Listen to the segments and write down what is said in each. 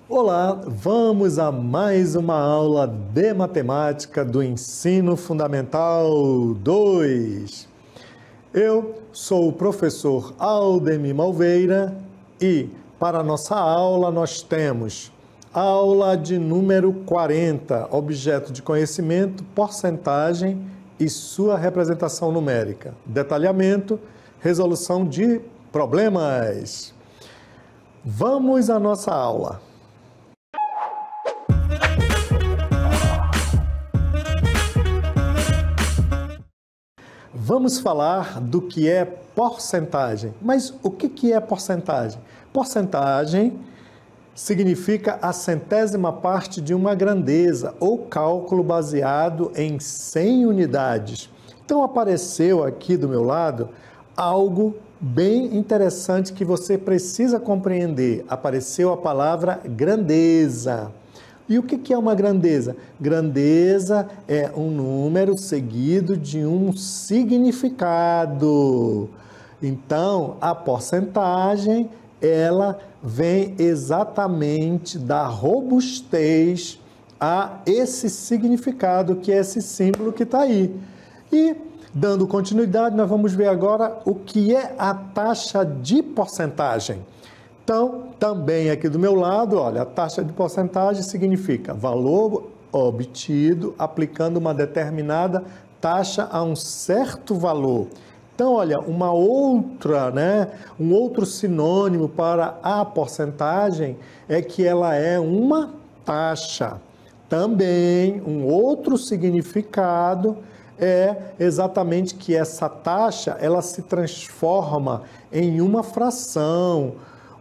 Olá, vamos a mais uma aula de matemática do Ensino Fundamental 2. Eu sou o professor Aldemir Malveira e para a nossa aula nós temos aula de número 40, objeto de conhecimento, porcentagem e sua representação numérica, detalhamento, resolução de problemas. Vamos à nossa aula. Vamos falar do que é porcentagem. Mas o que é porcentagem? Porcentagem significa a centésima parte de uma grandeza ou cálculo baseado em 100 unidades. Então apareceu aqui do meu lado algo bem interessante que você precisa compreender. Apareceu a palavra grandeza. E o que é uma grandeza? Grandeza é um número seguido de um significado. Então, a porcentagem, ela vem exatamente da robustez a esse significado, que é esse símbolo que está aí. E, dando continuidade, nós vamos ver agora o que é a taxa de porcentagem. Então, também aqui do meu lado, olha, a taxa de porcentagem significa valor obtido aplicando uma determinada taxa a um certo valor. Então, olha, uma outra, um outro sinônimo para a porcentagem é que ela é uma taxa. Também, um outro significado é exatamente que essa taxa, ela se transforma em uma fração,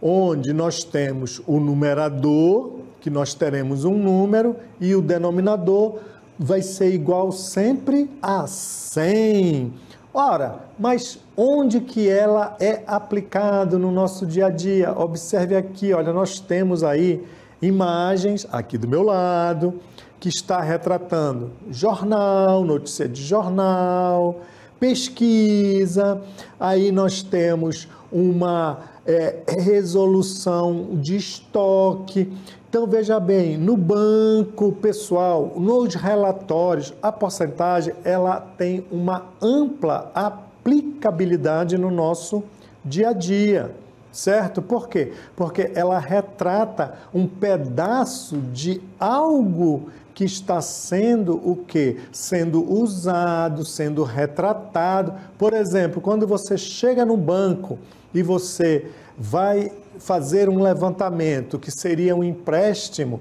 onde nós temos o numerador, que nós teremos um número, e o denominador vai ser igual sempre a 100. Ora, mas onde que ela é aplicada no nosso dia a dia? Observe aqui, olha, nós temos aí imagens, aqui do meu lado, que está retratando jornal, notícia de jornal, pesquisa, aí nós temos uma resolução de estoque. Então, veja bem, no banco pessoal, nos relatórios, a porcentagem, ela tem uma ampla aplicabilidade no nosso dia a dia, certo? Por quê? Porque ela retrata um pedaço de algo que está sendo o quê? Sendo usado, sendo retratado. Por exemplo, quando você chega no banco e você vai fazer um levantamento, que seria um empréstimo,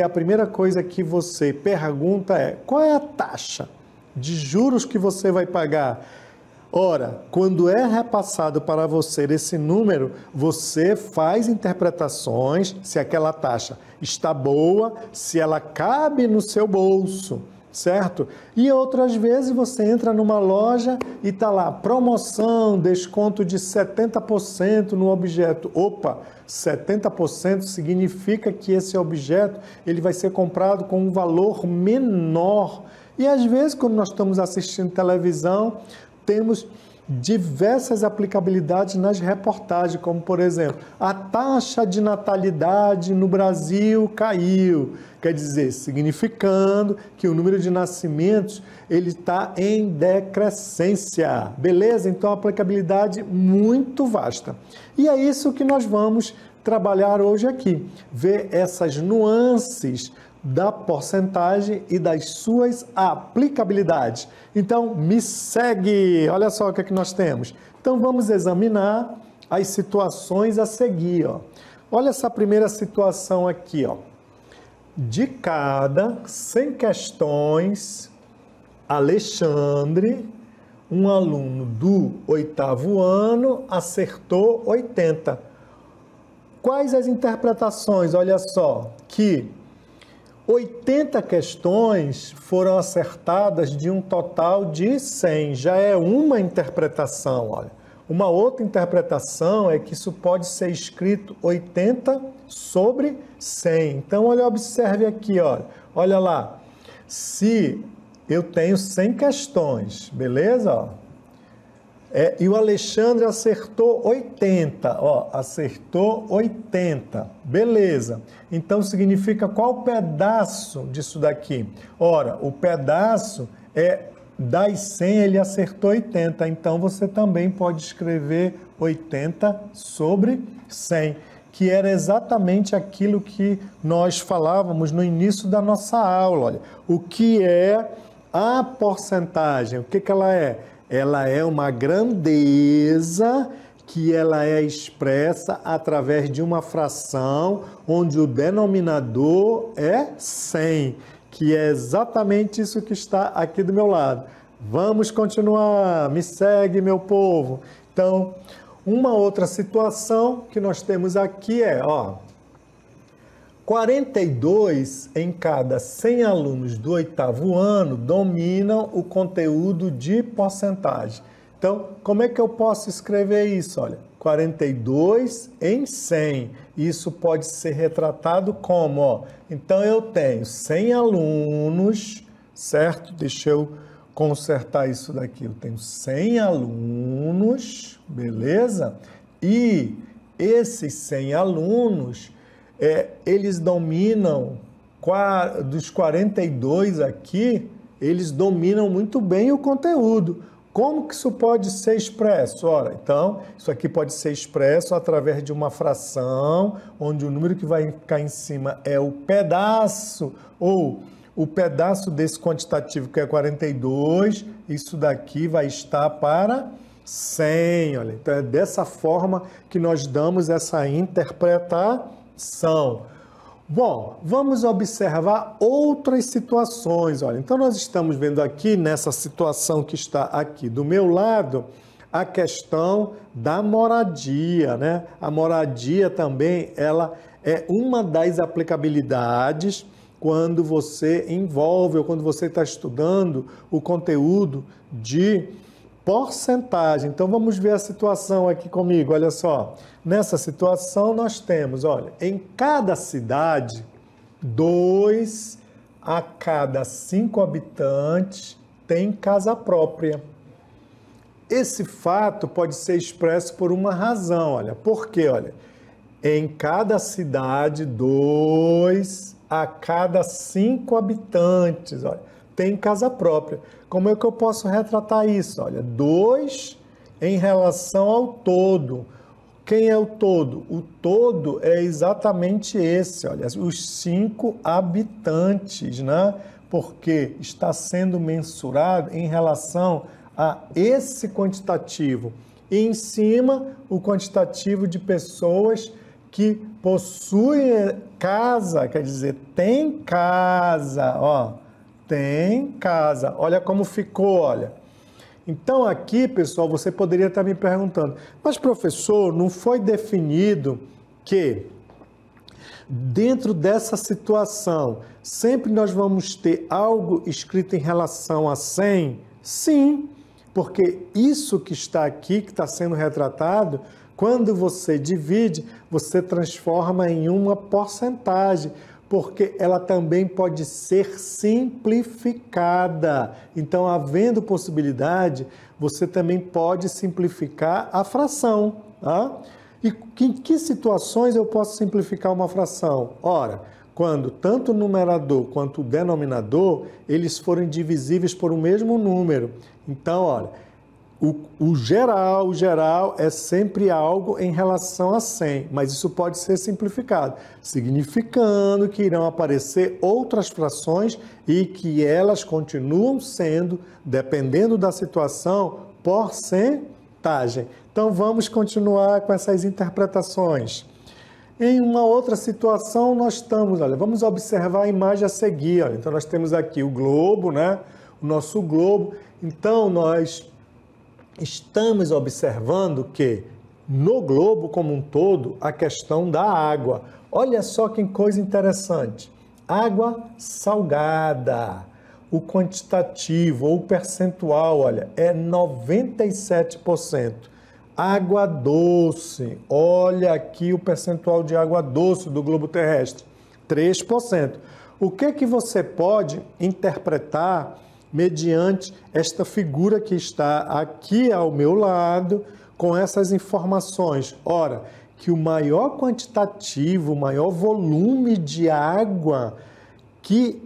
a primeira coisa que você pergunta é: qual é a taxa de juros que você vai pagar? Ora, quando é repassado para você esse número, você faz interpretações se aquela taxa está boa, se ela cabe no seu bolso, certo? E outras vezes você entra numa loja e está lá, promoção, desconto de 70% no objeto. Opa, 70% significa que esse objeto ele vai ser comprado com um valor menor. E às vezes, quando nós estamos assistindo televisão, temos diversas aplicabilidades nas reportagens, como, por exemplo, a taxa de natalidade no Brasil caiu. Quer dizer, significando que o número de nascimentos ele está em decrescência. Beleza? Então, a aplicabilidade muito vasta. E é isso que nós vamos trabalhar hoje aqui. Ver essas nuances da porcentagem e das suas aplicabilidades. Então, me segue! Olha só o que é que nós temos. Então, vamos examinar as situações a seguir. Olha essa primeira situação aqui. De cada 100 questões, Alexandre, um aluno do 8º ano, acertou 80. Quais as interpretações? Olha só, que 80 questões foram acertadas de um total de 100. Já é uma interpretação, olha. Uma outra interpretação é que isso pode ser escrito 80 sobre 100. Então, olha, observe aqui, olha. Olha lá. Se eu tenho 100 questões, beleza? E o Alexandre acertou 80, ó, acertou 80, beleza. Então significa qual pedaço disso daqui? Ora, o pedaço das 100, ele acertou 80, então você também pode escrever 80 sobre 100, que era exatamente aquilo que nós falávamos no início da nossa aula. Olha, o que é a porcentagem? O que ela é? Ela é uma grandeza que ela é expressa através de uma fração onde o denominador é 100, que é exatamente isso que está aqui do meu lado. Vamos continuar, me segue, meu povo. Então, uma outra situação que nós temos aqui é, ó, 42 em cada 100 alunos do 8º ano dominam o conteúdo de porcentagem. Então, como é que eu posso escrever isso? Olha, 42 em 100. Isso pode ser retratado como, ó, então eu tenho 100 alunos, certo? Deixa eu consertar isso daqui. Eu tenho 100 alunos, beleza? E esses 100 alunos, eles dominam, dos 42 aqui, eles dominam muito bem o conteúdo. Como que isso pode ser expresso? Ora, então, isso aqui pode ser expresso através de uma fração, onde o número que vai ficar em cima é o pedaço, ou o pedaço desse quantitativo que é 42, isso daqui vai estar para 100. Olha, então é dessa forma que nós damos essa interpretação. Bom, vamos observar outras situações. Olha, então nós estamos vendo aqui nessa situação que está aqui do meu lado a questão da moradia, né? A moradia também, ela é uma das aplicabilidades quando você envolve ou quando você está estudando o conteúdo de porcentagem. Então vamos ver a situação aqui comigo, olha só. Nessa situação nós temos, olha, em cada cidade, 2 a cada 5 habitantes tem casa própria. Esse fato pode ser expresso por uma razão, olha. Por quê? Olha, em cada cidade, 2 a cada 5 habitantes, olha, tem casa própria. Como é que eu posso retratar isso? Olha, 2 em relação ao todo. Quem é o todo? O todo é exatamente esse, olha, os 5 habitantes, né? Porque está sendo mensurado em relação a esse quantitativo. E em cima, o quantitativo de pessoas que possuem casa, quer dizer, tem casa, ó, tem casa. Olha como ficou, olha. Então aqui, pessoal, você poderia estar me perguntando, mas professor, não foi definido que dentro dessa situação sempre nós vamos ter algo escrito em relação a 100? Sim, porque isso que está aqui, que está sendo retratado, quando você divide, você transforma em uma porcentagem, porque ela também pode ser simplificada. Então, havendo possibilidade, você também pode simplificar a fração. Tá? E em que situações eu posso simplificar uma fração? Ora, quando tanto o numerador quanto o denominador, eles forem divisíveis por um mesmo número. Então, olha, o geral é sempre algo em relação a 100, mas isso pode ser simplificado, significando que irão aparecer outras frações e que elas continuam sendo, dependendo da situação, porcentagem. Então, vamos continuar com essas interpretações. Em uma outra situação, nós estamos, olha, vamos observar a imagem a seguir. Olha. Então, nós temos aqui o globo, né? O nosso globo. Então, nós estamos observando que no globo como um todo, a questão da água. Olha só que coisa interessante. Água salgada. O quantitativo ou percentual, olha, é 97%. Água doce. Olha aqui o percentual de água doce do globo terrestre. 3%. O que você pode interpretar mediante esta figura que está aqui ao meu lado, com essas informações. Ora, que o maior quantitativo, o maior volume de água que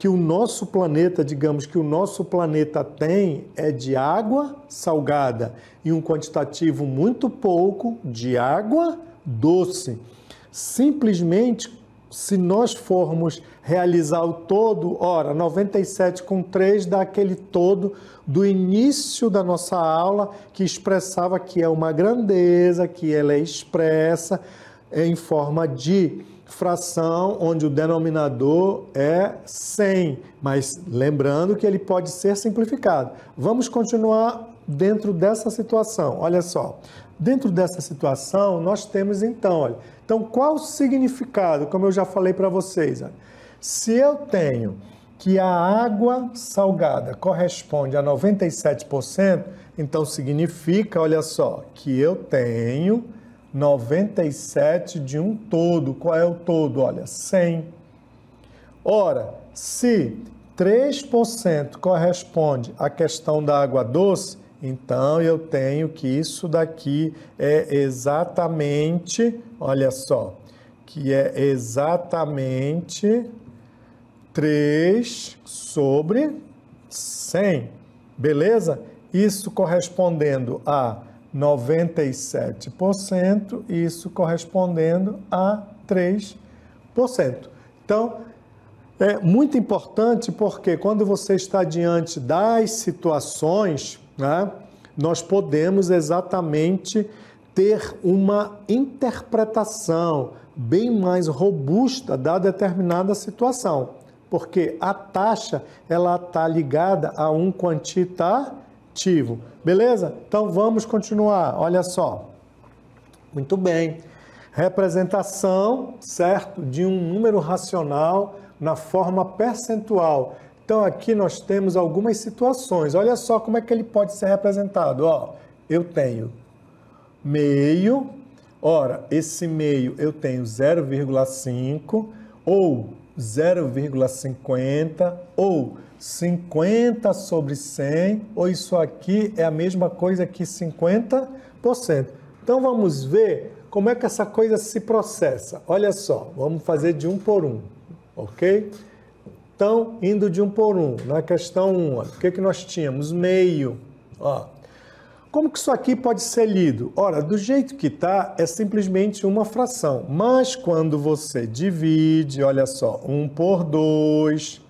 o nosso planeta, digamos que o nosso planeta tem, é de água salgada e um quantitativo muito pouco de água doce. Simplesmente, se nós formos realizar o todo, ora, 97,3 dá aquele todo do início da nossa aula, que expressava que é uma grandeza, que ela é expressa em forma de fração, onde o denominador é 100, mas lembrando que ele pode ser simplificado. Vamos continuar dentro dessa situação. Olha só, dentro dessa situação nós temos então, olha, então qual o significado, como eu já falei para vocês, olha, se eu tenho que a água salgada corresponde a 97%, então significa, olha só, que eu tenho 97 de um todo. Qual é o todo? Olha, 100. Ora, se 3% corresponde à questão da água doce, então eu tenho que isso daqui é exatamente, olha só, que é exatamente 3 sobre 100. Beleza? Isso correspondendo a 97%, isso correspondendo a 3%. Então, é muito importante porque quando você está diante das situações, né, nós podemos exatamente ter uma interpretação bem mais robusta da determinada situação, porque a taxa ela está ligada a um quantitativo. Beleza? Então vamos continuar. Olha só. Muito bem. Representação, certo? De um número racional na forma percentual. Então aqui nós temos algumas situações. Olha só como é que ele pode ser representado. Ó, eu tenho meio. Ora, esse meio eu tenho 0,5 ou 0,50 ou 50 sobre 100, ou isso aqui é a mesma coisa que 50%. Então vamos ver como é que essa coisa se processa. Olha só, vamos fazer de 1 por 1, ok? Então, indo de 1 por 1, na questão 1, o que nós tínhamos? Meio. Ó. Como que isso aqui pode ser lido? Ora, do jeito que está, é simplesmente uma fração. Mas quando você divide, olha só, 1 por 2...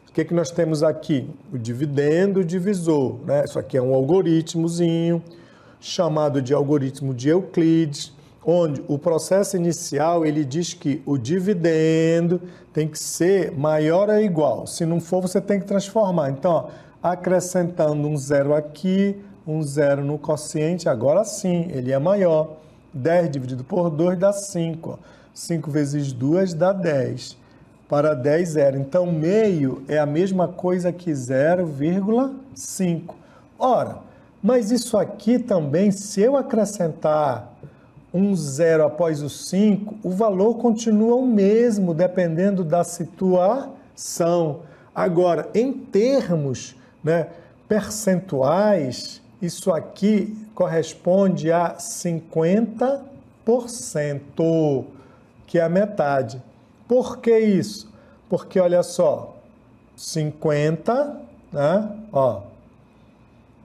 O que nós temos aqui? O dividendo, o divisor, né? Isso aqui é um algoritmozinho, chamado de algoritmo de Euclides, onde o processo inicial ele diz que o dividendo tem que ser maior ou igual. Se não for, você tem que transformar. Então, ó, acrescentando um zero aqui, um zero no quociente, agora sim, ele é maior. 10 dividido por 2 dá 5. Ó. 5 vezes 2 dá 10. Para 10, 0. Então, meio é a mesma coisa que 0,5. Ora, mas isso aqui também, se eu acrescentar um zero após o 5, o valor continua o mesmo, dependendo da situação. Agora, em termos, né, percentuais, isso aqui corresponde a 50%, que é a metade. Por que isso? Porque, olha só, 50, né? Ó,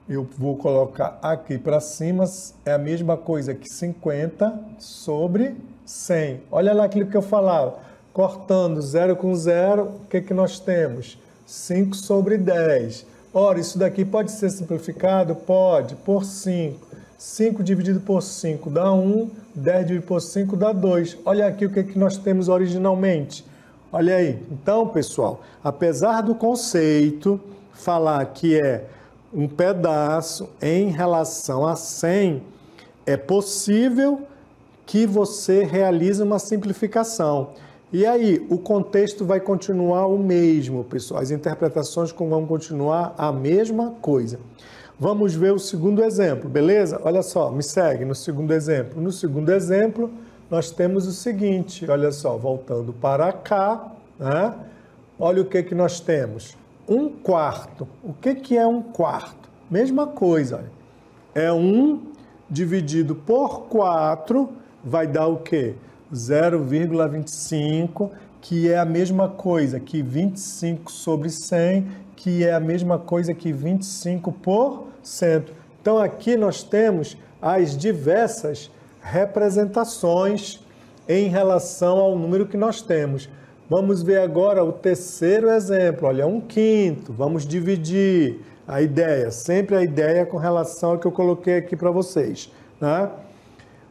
eu vou colocar aqui para cima, é a mesma coisa que 50 sobre 100. Olha lá aquilo que eu falava, cortando 0 com 0, o que nós temos? 5 sobre 10. Ora, isso daqui pode ser simplificado? Pode, por 5. 5 dividido por 5 dá 1, 10 dividido por 5 dá 2. Olha aqui o que nós temos originalmente. Olha aí. Então, pessoal, apesar do conceito falar que é um pedaço em relação a 100, é possível que você realize uma simplificação. E aí, o contexto vai continuar o mesmo, pessoal. As interpretações vão continuar a mesma coisa. Vamos ver o segundo exemplo, beleza? Olha só, me segue no segundo exemplo. No segundo exemplo, nós temos o seguinte, olha só, voltando para cá, né? Olha o que nós temos. 1 quarto. O que é 1 quarto? Mesma coisa, olha. É 1 dividido por 4, vai dar o quê? 0,25, que é a mesma coisa que 25 sobre 100, que é a mesma coisa que 25%. Então, aqui nós temos as diversas representações em relação ao número que nós temos. Vamos ver agora o terceiro exemplo. Olha, 1/5. Vamos dividir a ideia, sempre a ideia com relação ao que eu coloquei aqui para vocês, né?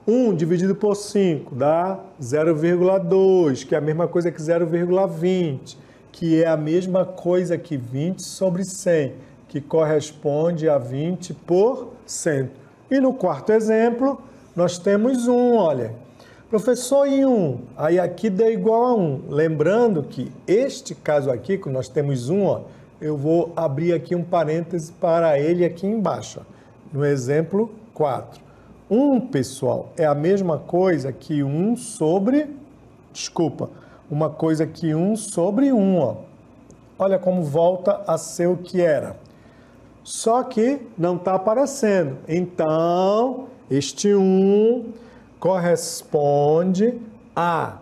1 dividido por 5 dá 0,2, que é a mesma coisa que 0,20, que é a mesma coisa que 20 sobre 100, que corresponde a 20%. E no quarto exemplo, nós temos 1, olha. Professor, e 1? Aí aqui deu igual a 1. Lembrando que este caso aqui, que nós temos 1, ó, eu vou abrir aqui um parêntese para ele aqui embaixo, ó, no exemplo 4. 1, pessoal, é a mesma coisa que 1 sobre... Desculpa, uma coisa que 1 sobre 1, ó. Olha como volta a ser o que era. Só que não está aparecendo. Então, este 1 corresponde a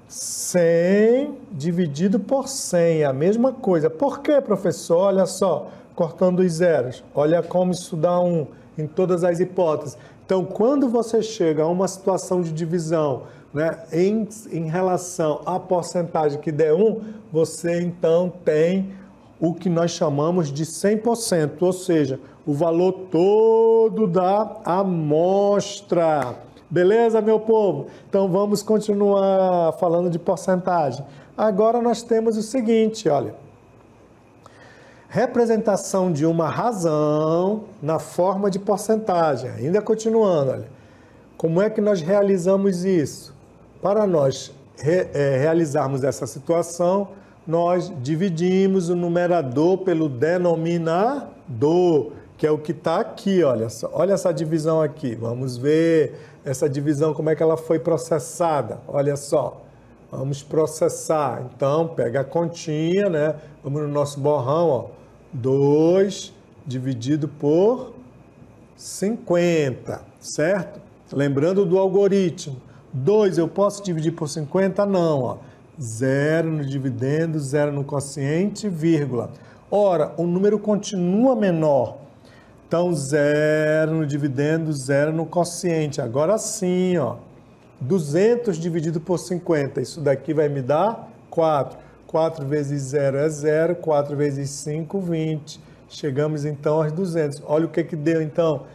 100 dividido por 100. É a mesma coisa. Por quê, professor? Olha só, cortando os zeros. Olha como isso dá 1 em todas as hipóteses. Então, quando você chega a uma situação de divisão, né, em relação à porcentagem que der 1, você então tem o que nós chamamos de 100%, ou seja, o valor todo da amostra. Beleza, meu povo? Então, vamos continuar falando de porcentagem. Agora nós temos o seguinte, olha. Representação de uma razão na forma de porcentagem. Ainda continuando, olha. Como é que nós realizamos isso? Para nós realizarmos essa situação, nós dividimos o numerador pelo denominador, que é o que está aqui, olha só. Olha essa divisão aqui. Vamos ver essa divisão, como é que ela foi processada. Olha só. Vamos processar. Então, pega a continha, né? Vamos no nosso borrão, ó. 2 dividido por 50, certo? Lembrando do algoritmo. 2 eu posso dividir por 50? Não, ó. 0 no dividendo, 0 no quociente, vírgula. Ora, o número continua menor. Então, 0 no dividendo, 0 no quociente. Agora sim, ó. 200 dividido por 50. Isso daqui vai me dar 4. 4 vezes 0 é 0, 4 vezes 5, 20. Chegamos então aos 200. Olha o que deu então,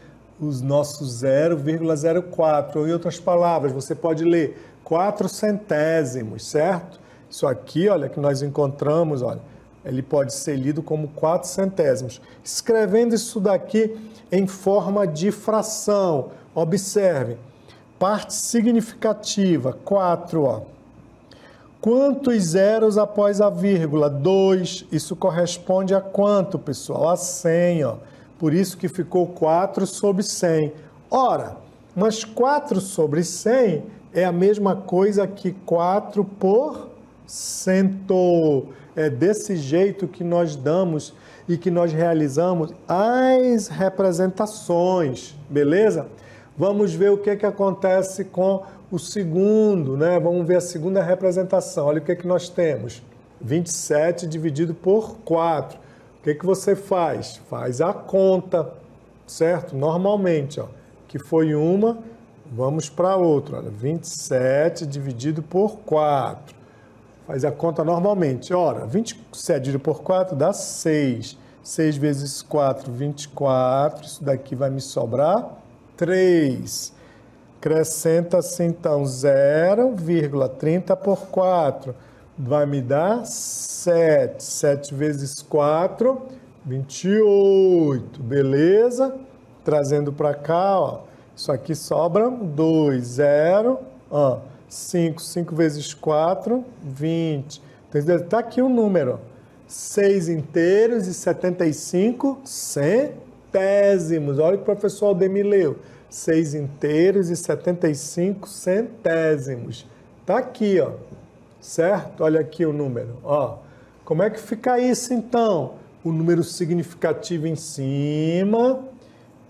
os nossos 0,04. Ou em outras palavras, você pode ler 4 centésimos, certo? Isso aqui, olha, que nós encontramos, olha, ele pode ser lido como 4 centésimos. Escrevendo isso daqui em forma de fração, observe, parte significativa, 4, ó. Quantos zeros após a vírgula? 2. Isso corresponde a quanto, pessoal? A 100, ó. Por isso que ficou 4 sobre 100. Ora, mas 4 sobre 100 é a mesma coisa que 4 por cento. É desse jeito que nós damos e que nós realizamos as representações, beleza? Vamos ver o que acontece com o segundo, né? Vamos ver a segunda representação. Olha o que nós temos. 27 dividido por 4. O que você faz? Faz a conta, certo? Normalmente, ó, que foi uma, vamos para outra. Olha, 27 dividido por 4. Faz a conta normalmente. Ora, 27 dividido por 4 dá 6. 6 vezes 4, 24. Isso daqui vai me sobrar 3. Acrescenta-se então 0,30 por 4. Vai me dar 7. 7 vezes 4, 28. Beleza? Trazendo para cá, ó. Isso aqui sobra 2. 0. Ó. 5. 5 vezes 4, 20. Está aqui o número. 6 inteiros e 75 centésimos. Olha o que o professor Aldemir leu. 6 inteiros e 75 centésimos. Tá aqui, ó. Certo? Olha aqui o número. Ó. Como é que fica isso, então? O número significativo em cima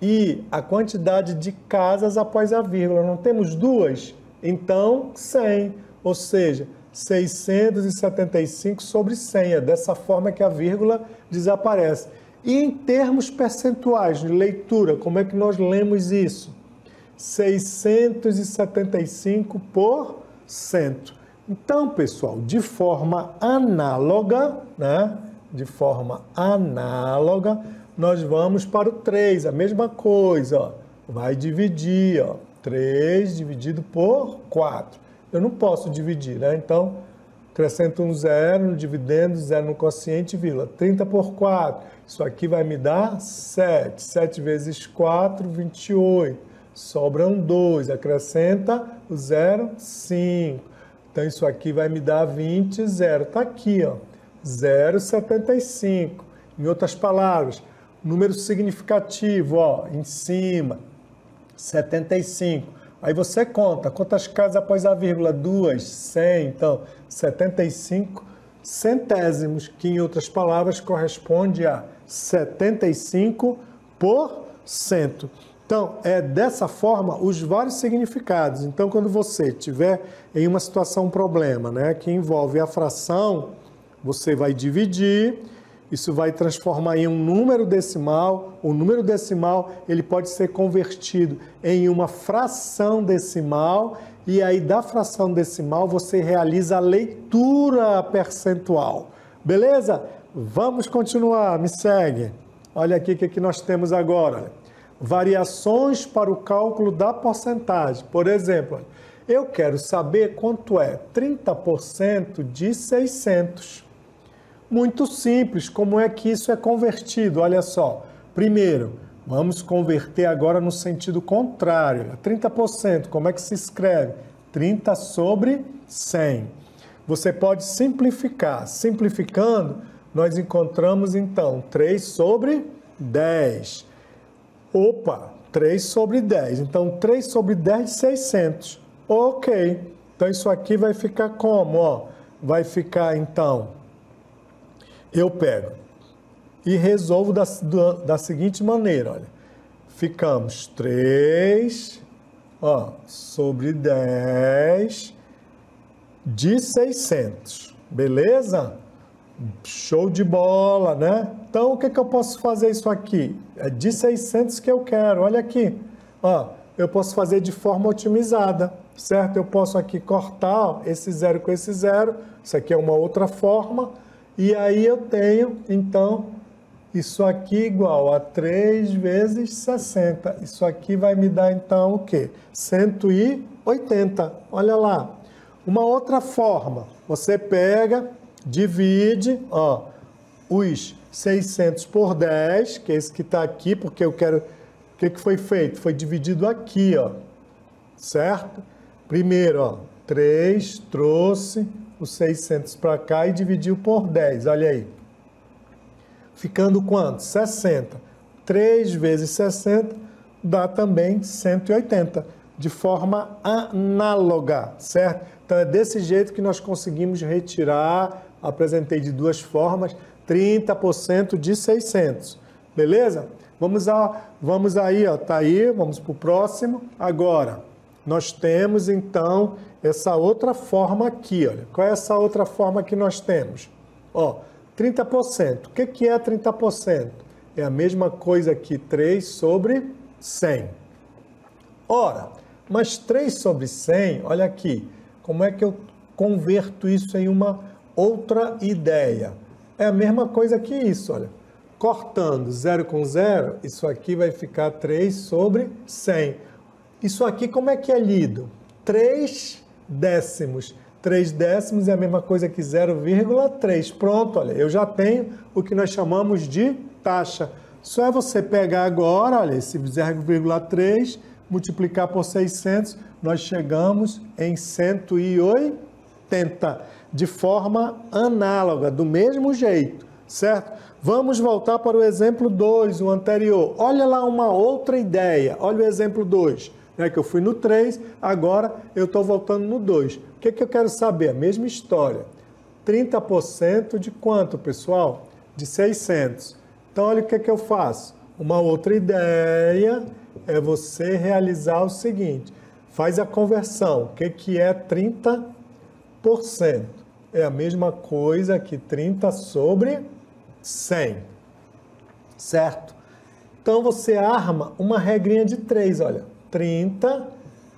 e a quantidade de casas após a vírgula. Não temos duas? Então, 100, ou seja, 675 sobre 100. É dessa forma que a vírgula desaparece. E em termos percentuais de leitura, como é que nós lemos isso? 675%. Então, pessoal, de forma análoga, né? De forma análoga, nós vamos para o 3, a mesma coisa, ó. Vai dividir, ó, 3 dividido por 4. Eu não posso dividir, né? Então, acrescento um zero no dividendo, zero no quociente, vírgula. 30 por 4, isso aqui vai me dar 7. 7 vezes 4, 28. Sobram 2, acrescenta o 0, 5. Então, isso aqui vai me dar 20, 0. Está aqui, ó, 0,75. Em outras palavras, número significativo, ó, em cima, 75. Aí você conta, quantas casas após a vírgula? 2, 100. Então, 75 centésimos, que em outras palavras corresponde a 75%. Então, é dessa forma os vários significados. Então, quando você tiver em uma situação, um problema, né, que envolve a fração, você vai dividir, isso vai transformar em um número decimal. O número decimal, ele pode ser convertido em uma fração decimal, e aí da fração decimal você realiza a leitura percentual. Beleza? Vamos continuar, me segue. Olha aqui o que nós temos agora. Variações para o cálculo da porcentagem. Por exemplo, eu quero saber quanto é 30% de 600. Muito simples, como é que isso é convertido? Olha só, primeiro, vamos converter agora no sentido contrário. 30%, como é que se escreve? 30 sobre 100. Você pode simplificar. Simplificando, nós encontramos então 3 sobre 10. Opa, 3 sobre 10. Então, 3 sobre 10 de 600. Ok. Então, isso aqui vai ficar como? Ó, vai ficar, então, eu pego e resolvo da seguinte maneira, olha. Ficamos 3, ó, sobre 10 de 600. Beleza? Show de bola, né? Então, o que eu posso fazer isso aqui? É de 600 que eu quero, olha aqui. Ó, eu posso fazer de forma otimizada, certo? Eu posso aqui cortar, ó, esse zero com esse zero. Isso aqui é uma outra forma. E aí eu tenho, então, isso aqui igual a 3 vezes 60. Isso aqui vai me dar, então, o quê? 180. Olha lá. Uma outra forma, você pega, divide, ó, os 600 por 10, que é esse que está aqui, porque eu quero... O que foi feito? Foi dividido aqui, ó, certo? Primeiro, ó, 3, trouxe os 600 para cá e dividiu por 10, olha aí. Ficando quanto? 60. 3 vezes 60 dá também 180, de forma análoga, certo? Então, é desse jeito que nós conseguimos retirar, apresentei de duas formas, 30% de 600, beleza? Vamos aí, ó, tá aí, vamos para o próximo. Agora, nós temos, então, essa outra forma aqui, olha. Qual é essa outra forma que nós temos? Ó, 30%. O que é 30%? É a mesma coisa que 3 sobre 100. Ora, mas 3 sobre 100, olha aqui, como é que eu converto isso em uma outra ideia? É a mesma coisa que isso, olha. Cortando 0 com 0, isso aqui vai ficar 3 sobre 100. Isso aqui como é que é lido? 3 décimos. 3 décimos é a mesma coisa que 0,3. Pronto, olha, eu já tenho o que nós chamamos de taxa. Só é você pegar agora, olha, esse 0,3, multiplicar por 600, nós chegamos em 180, de forma análoga, do mesmo jeito, certo? Vamos voltar para o exemplo 2, o anterior. Olha lá uma outra ideia. Olha o exemplo 2, né, que eu fui no 3, agora eu estou voltando no 2. O que eu quero saber? A mesma história. 30% de quanto, pessoal? De 600. Então, olha o que é que eu faço. Uma outra ideia é você realizar o seguinte. Faz a conversão. O que que é 30%? É a mesma coisa que 30 sobre 100. Certo? Então, você arma uma regrinha de 3, olha. 30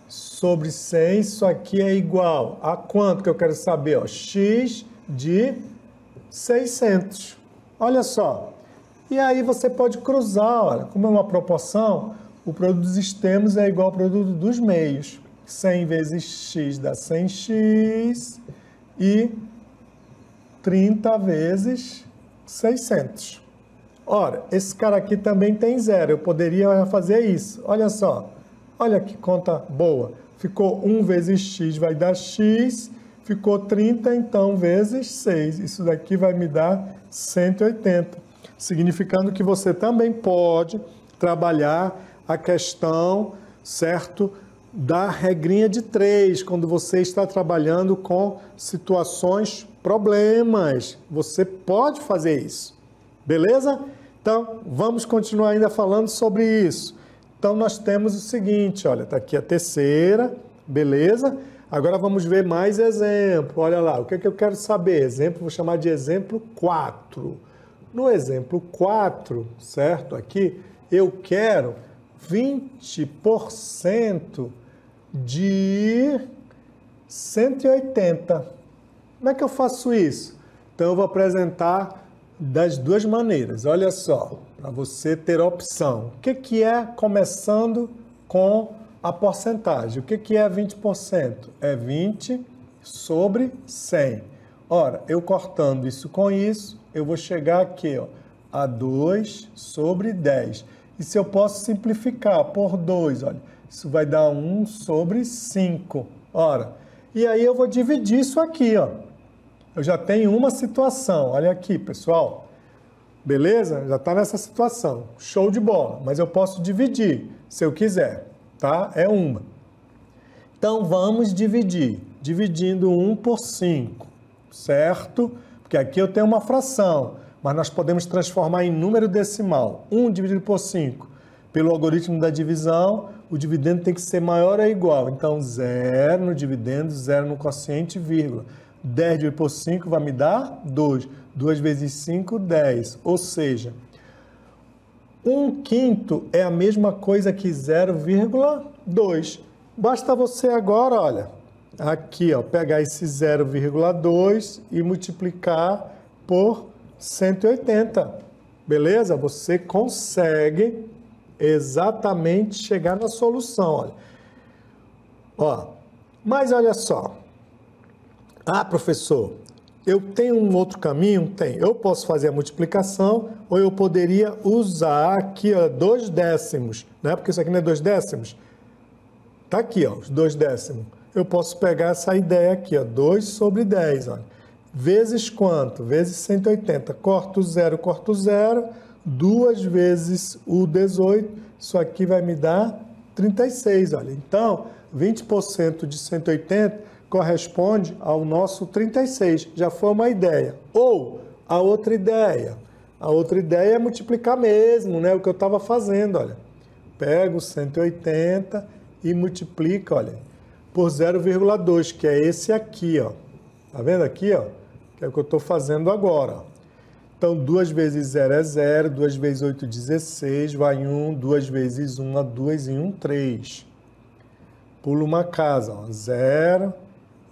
sobre 100, isso aqui é igual a quanto que eu quero saber? Ó, x de 600. Olha só. E aí você pode cruzar, olha, como é uma proporção, o produto dos extremos é igual ao produto dos meios. 100 vezes x dá 100x e 30 vezes 600. Ora, esse cara aqui também tem zero, eu poderia fazer isso. Olha só, olha que conta boa. Ficou 1 vezes x vai dar x, ficou 30, então, vezes 6. Isso daqui vai me dar 180. Significando que você também pode trabalhar a questão, certo, da regrinha de 3, quando você está trabalhando com situações, problemas. Você pode fazer isso, beleza? Então, vamos continuar ainda falando sobre isso. Então, nós temos o seguinte, olha, está aqui a terceira, beleza? Agora vamos ver mais exemplo. Olha lá, o que é que eu quero saber? Exemplo, vou chamar de exemplo 4. No exemplo 4, certo? Aqui, eu quero 20% de 180. Como é que eu faço isso? Então, eu vou apresentar das duas maneiras. Olha só, para você ter opção. O que é começando com a porcentagem? O que é 20%? É 20 sobre 100. Ora, eu cortando isso com isso, eu vou chegar aqui, ó, a 2 sobre 10. E se eu posso simplificar por 2, olha, isso vai dar 1 sobre 5. Ora, e aí eu vou dividir isso aqui, ó. Eu já tenho uma situação, olha aqui, pessoal. Beleza? Já está nessa situação. Show de bola. Mas eu posso dividir, se eu quiser, tá? É uma. Então, vamos dividir. Dividindo 1 por 5, certo? Porque aqui eu tenho uma fração, mas nós podemos transformar em número decimal. 1 dividido por 5. Pelo algoritmo da divisão, o dividendo tem que ser maior ou igual. Então, 0 no dividendo, 0 no quociente, vírgula. 10 dividido por 5 vai me dar 2. 2 vezes 5, 10. Ou seja, 1/5 é a mesma coisa que 0,2. Basta você agora, olha, aqui, ó, pegar esse 0,2 e multiplicar por 180. Beleza? Você consegue exatamente chegar na solução, olha. Ó, mas olha só. Ah, professor, eu tenho um outro caminho? Tem. Eu posso fazer a multiplicação ou eu poderia usar aqui, ó, 2 décimos, né? Porque isso aqui não é 2 décimos. Tá aqui, ó, os 2 décimos. Eu posso pegar essa ideia aqui, ó, 2 sobre 10, olha. Vezes quanto? Vezes 180. Corto 0, 2 vezes o 18. Isso aqui vai me dar 36, olha. Então, 20% de 180 corresponde ao nosso 36. Já foi uma ideia. Ou a outra ideia. A outra ideia é multiplicar mesmo, né? O que eu estava fazendo, olha. Pego 180 e multiplico, olha, por 0,2, que é esse aqui, ó. Tá vendo aqui, ó? Que é o que eu estou fazendo agora, ó. Então, 2 vezes 0 é 0, 2 vezes 8, 16, vai 1, 2 vezes 1 é 2 e 1, 3. Pulo uma casa, ó. 0,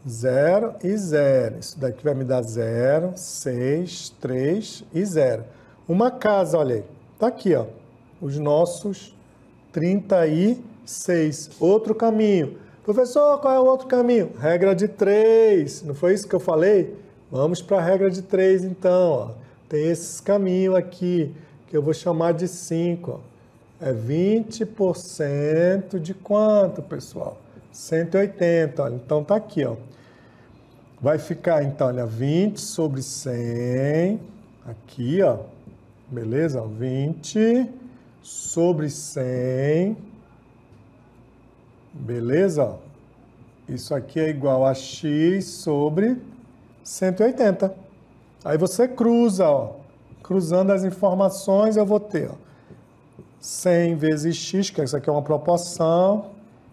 0 e 0. Isso daqui vai me dar 0, 6, 3 e 0. Uma casa, olha aí. Tá aqui, ó. Os nossos 36. Outro caminho. Professor, qual é o outro caminho? Regra de 3. Não foi isso que eu falei? Vamos para a regra de 3, então, ó. Tem esse caminho aqui, que eu vou chamar de 5, ó. É 20% de quanto, pessoal? 180, olha. Então, tá aqui, ó. Vai ficar, então, olha, 20 sobre 100. Aqui, ó. Beleza? 20 sobre 100. Beleza? Isso aqui é igual a x sobre 180. Aí você cruza, ó. Cruzando as informações, eu vou ter, ó, 100 vezes x, que isso aqui é uma proporção,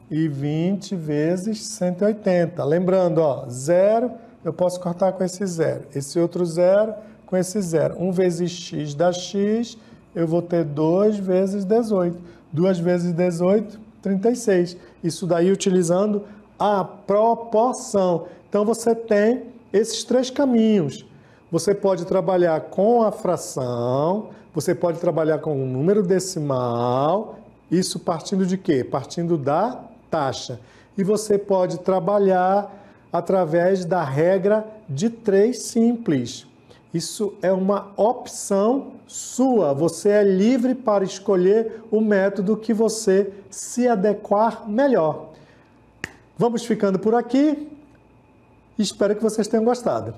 e 20 vezes 180. Lembrando, ó, 0, eu posso cortar com esse 0. Esse outro 0 com esse 0. 1 vezes x dá x, eu vou ter 2 vezes 18. 2 vezes 18, 36. Isso daí utilizando a proporção. Então, você tem esses 3 caminhos. Você pode trabalhar com a fração, você pode trabalhar com um número decimal, isso partindo de quê? Partindo da taxa. E você pode trabalhar através da regra de 3 simples. Isso é uma opção sua. Você é livre para escolher o método que você se adequar melhor. Vamos ficando por aqui. Espero que vocês tenham gostado.